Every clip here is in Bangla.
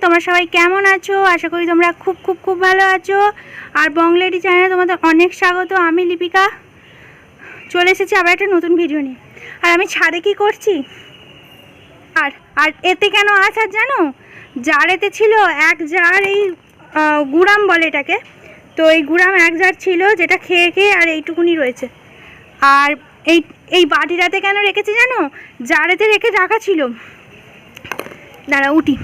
তোমরা সবাই কেমন আছো? আশা করি তোমরা খুব খুব খুব ভালো আছো। আর বংলেডি চ্যানেলে তোমাদের অনেক স্বাগত। আমি লিপিকা চলে এসেছি আবার একটা নতুন ভিডিও নিয়ে। আর আমি ছাদে কি করছি আর আর এতে কেন আসার জানো? জারেতে ছিল এক জার, এই গুড়াম বলে এটাকে। তো এই গুড়াম এক জার ছিল, যেটা খেয়ে খেয়ে আর এইটুকুনি রয়েছে। আর এই এই বাটিটাতে কেন রেখেছি জানো? জারেতে রেখে রাখা ছিল, দাঁড়া উঠি,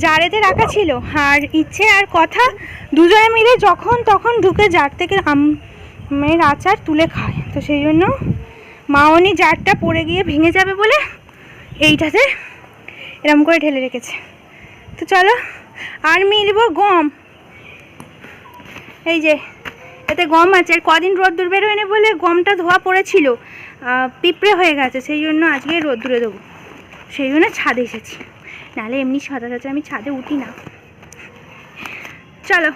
জারেতে রাখা ছিল। আর ইচ্ছে আর কথা দুজনে মিলে যখন তখন ঢুকে জার থেকে আমের আচার তুলে খায়। তো সেই জন্য মাওনি জারটা পড়ে গিয়ে ভেঙে যাবে বলে এইটাতে এরম করে ঢেলে রেখেছে। তো চলো, আর মিলবো গম। এই যে এতে গম আছে, আর কদিন রোদ্দুর বেরোয়নি বলে গমটা ধোয়া পড়েছিল, পিঁপড়ে হয়ে গেছে। সেই জন্য আজকে রোদ্দুরে দেবো, সেই জন্য ছাদে এসেছি। নাহলে এমনি সচরাচর আমি ছাদে উঠি না। চলো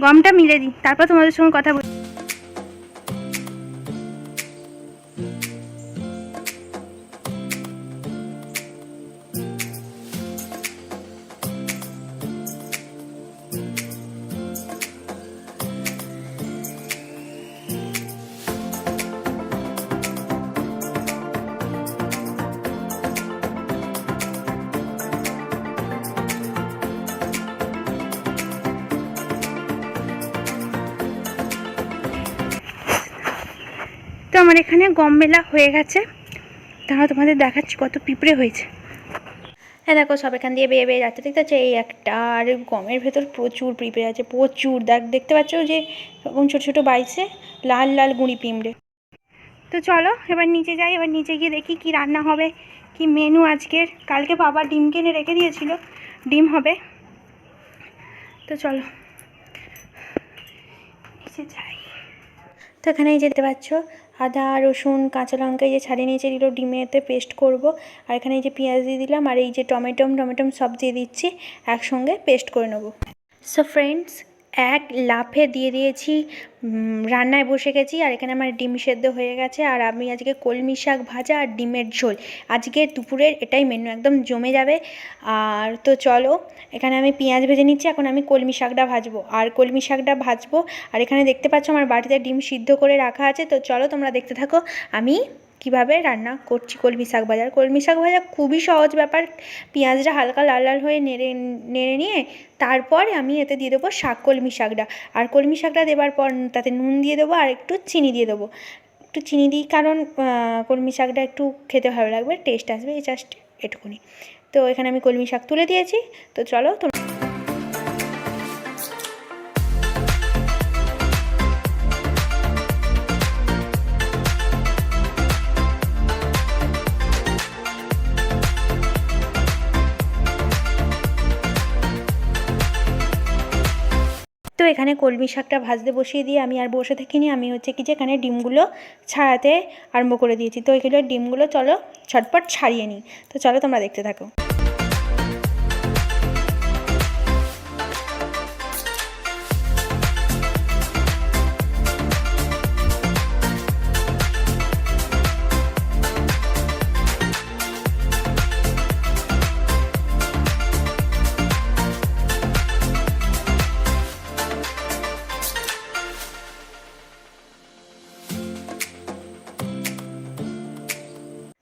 গমটা মিলে দিই, তারপর তোমাদের সঙ্গে কথা বলি। তো আমার এখানে গম মেলা হয়ে গেছে, তাহলে তোমাদের দেখাচ্ছি কত পিঁপড়ে হয়েছে। হ্যাঁ দেখো, সব এখান দিয়ে বেয়ে বেয়ে যাচ্ছে, দেখতে পাচ্ছ? এই একটা, আর গমের ভেতর প্রচুর পিঁপড়ে আছে, প্রচুর। দেখতে পাচ্ছ যে এরকম ছোটো ছোটো বাইছে লাল লাল গুঁড়ি পিঁপড়ে। তো চলো এবার নিচে যাই, এবার নিচে গিয়ে দেখি কি রান্না হবে, কি মেনু আজকের। কালকে বাবা ডিম কিনে রেখে দিয়েছিল, ডিম হবে। তো চলো নিচে যাই। তো এখানেই যেতে পারছো আদা রসুন কাঁচা লঙ্কা এই যে ছাড়িয়ে নিয়েছে, এগুলো ডিমেতে পেস্ট করব। আর এখানে এই যে পেঁয়াজ দিয়ে দিলাম, আর এই যে টমেটম সব দিয়ে দিচ্ছি, একসঙ্গে পেস্ট করে নেব। সো ফ্রেন্ডস, এক লাফে দিয়ে দিয়েছি, রান্নায় বসে গেছি। আর এখানে আমার ডিম সেদ্ধ হয়ে গেছে, আর আমি আজকে কলমি শাক ভাজা আর ডিমের ঝোল, আজকে দুপুরের এটাই মেনু, একদম জমে যাবে। আর তো চলো, এখানে আমি পেঁয়াজ ভেজে নিচ্ছি, এখন আমি কলমি শাকটা ভাজবো। আর এখানে দেখতে পাচ্ছ আমার বাটিতে ডিম সিদ্ধ করে রাখা আছে। তো চলো তোমরা দেখতে থাকো আমি কিভাবে রান্না করছি কলমি শাক ভাজা। কলমি শাক ভাজা খুবই সহজ ব্যাপার। পেঁয়াজটা হালকা লাল লাল হয়ে নেড়ে নিয়ে তারপর আমি এতে দিয়ে দেবো কলমি শাকটা। আর কলমি শাকটা দেওয়ার পর তাতে নুন দিয়ে দেবো আর একটু চিনি দিয়ে দেবো। একটু চিনি দিই কারণ কলমি শাকটা একটু খেতে ভালো লাগবে, টেস্ট আসবে, এই জাস্ট এটুকুনি। তো এখানে আমি কলমি শাক তুলে দিয়েছি। তো চলো তোমরা তো এখানে কলমি শাকটা ভাজতে বসিয়ে দিয়ে আমি আর বসে থাকিনি, আমি হচ্ছে কি যে এখানে ডিমগুলো ছাড়াতে আরম্ভ করে দিয়েছি। তো এগুলো ডিমগুলো চলো ছটপট ছাড়িয়ে নিই। তো চলো তোমরা দেখতে থাকো।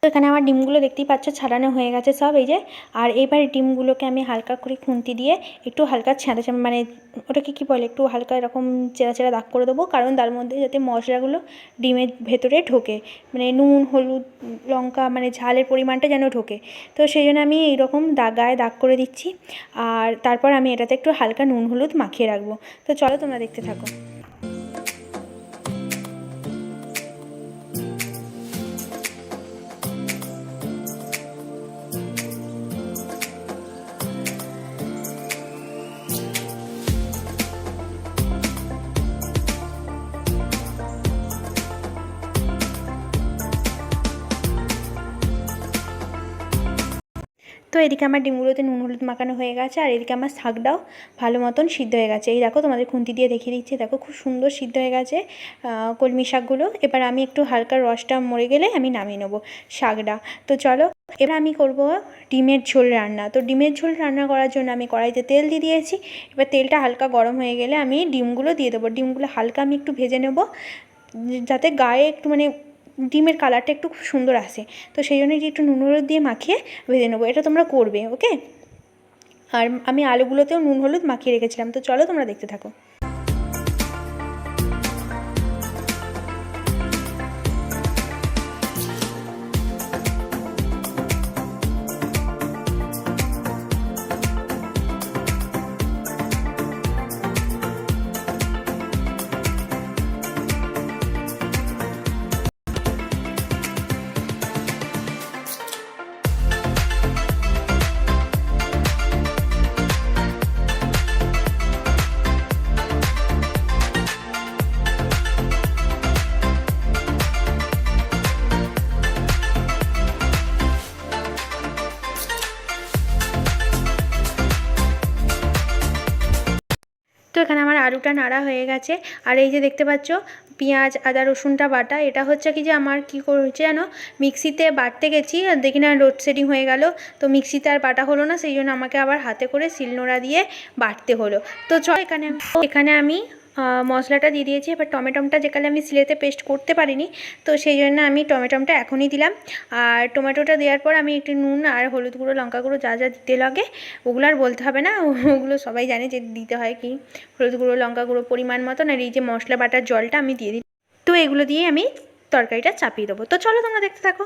এখানে আমার ডিমগুলো দেখতেই পাচ্ছ ছাড়ানো হয়ে গেছে সব, এই যে। আর এইবার ডিমগুলোকে আমি হালকা করে খুন্তি দিয়ে একটু হালকা মানে ওটাকে কী বলে, একটু হালকা এরকম চেরা চেরা দাগ করে দেবো, কারণ তার মধ্যে যাতে মশলাগুলো ডিমের ভেতরে ঢোকে, মানে নুন হলুদ লঙ্কা মানে ঝালের পরিমাণটা যেন ঢোকে। তো সেই জন্য আমি এইরকম গায়ে দাগ করে দিচ্ছি। আর তারপর আমি এটাতে একটু হালকা নুন হলুদ মাখিয়ে রাখবো। তো চলো তোমরা দেখতে থাকো। তো এদিকে আমার ডিমগুলোতে নুন হলুদ মাখানো হয়ে গেছে, আর এদিকে আমার শাকটাও ভালো মতন সিদ্ধ হয়ে গেছে। এই দেখো তোমাদের খুন্তি দিয়ে দেখিয়ে দিচ্ছি, দেখো খুব সুন্দর সিদ্ধ হয়ে গেছে কলমি শাকগুলো। এবার আমি একটু হালকা রসটা মরে গেলে আমি নামিয়ে নেবো শাকটা। তো চলো এবার আমি করব ডিমের ঝোল রান্না। তো ডিমের ঝোল রান্না করার জন্য আমি কড়াইতে তেল দিয়ে দিয়েছি। এবার তেলটা হালকা গরম হয়ে গেলে আমি ডিমগুলো দিয়ে দেবো। ডিমগুলো হালকা আমি একটু ভেজে নেব, যাতে গায়ে একটু মানে ডিমের কালারটা একটু খুব সুন্দর আসে। তো সেই জন্য একটু নুন হলুদ দিয়ে মাখিয়ে ভেজে নেবো। এটা তোমরা করবে, ওকে। আর আমি আলুগুলোতেও নুন হলুদ মাখিয়ে রেখেছিলাম। তো চলো তোমরা দেখতে থাকো। তো এখানে আমার আলুটা নাড়া হয়ে গেছে। আর এই যে দেখতে পাচ্ছ পেঁয়াজ আদা রসুনটা বাটা, এটা হচ্ছে কি যে আমার কী করেছে যেন মিক্সিতে বাটতে গেছি, আর দেখি না লোডশেডিং হয়ে গেল। তো মিক্সিতে আর বাটা হলো না, সেই জন্য আমাকে আবার হাতে করে শিলনোড়া দিয়ে বাটতে হলো। তো চল এখানে আমি মশলাটা দিয়ে দিয়েছি। এবার টমেটোটা যেখানে আমি সিলেতে পেস্ট করতে পারিনি, তো সেই জন্য আমি টমেটোটা এখনই দিলাম। আর টমেটোটা দেওয়ার পর আমি একটু নুন আর হলুদ গুঁড়ো লঙ্কা গুঁড়ো যা যা দিতে লাগে ওগুলো আর বলতে হবে না, ওগুলো সবাই জানে যে দিতে হয় কি। হলুদ গুঁড়ো লঙ্কা গুঁড়ো পরিমাণ মতন, আর এই যে মশলা বাটার জলটা আমি দিয়ে দিই। তো এগুলো দিয়ে আমি তরকারিটা চাপিয়ে দেবো। তো চলো তোমরা দেখতে থাকো।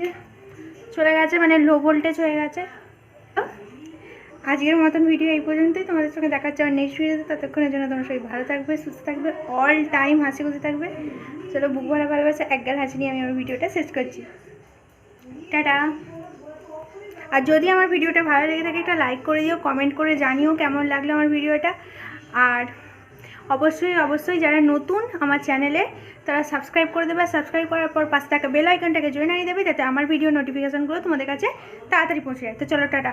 যে চলে গেছে, মানে লো ভোল্টেজ হয়ে গেছে। আজকের মতন ভিডিও এই পর্যন্তই, তোমাদের সঙ্গে দেখা হচ্ছে আর নেক্সট ভিডিওতে। ততক্ষণের জন্য তোমরা সবাই ভালো থাকবে, সুস্থ থাকবে, অল টাইম হাসি খুশি থাকবে। চলো, বুক ভরা ভালোবাসা এক গাল হাসি নিয়ে আমি আমার ভিডিওটা শেষ করছি। টাটা। আর যদি আমার ভিডিওটা ভালো লেগে থাকে একটা লাইক করে দিও, কমেন্ট করে জানিও কেমন লাগলো আমার ভিডিওটা। আর অবশ্যই যারা নতুন আমার চ্যানেলে তারা সাবস্ক্রাইব করে দেবে। সাবস্ক্রাইব করার পর পাশে থাকা বেল আইকনটাকে জয়েন আনিয়ে দেবে, যাতে আমার ভিডিও নোটিফিকেশানগুলো তোমাদের কাছে তাড়াতাড়ি পৌঁছে যায়। তো চলো, টাটা।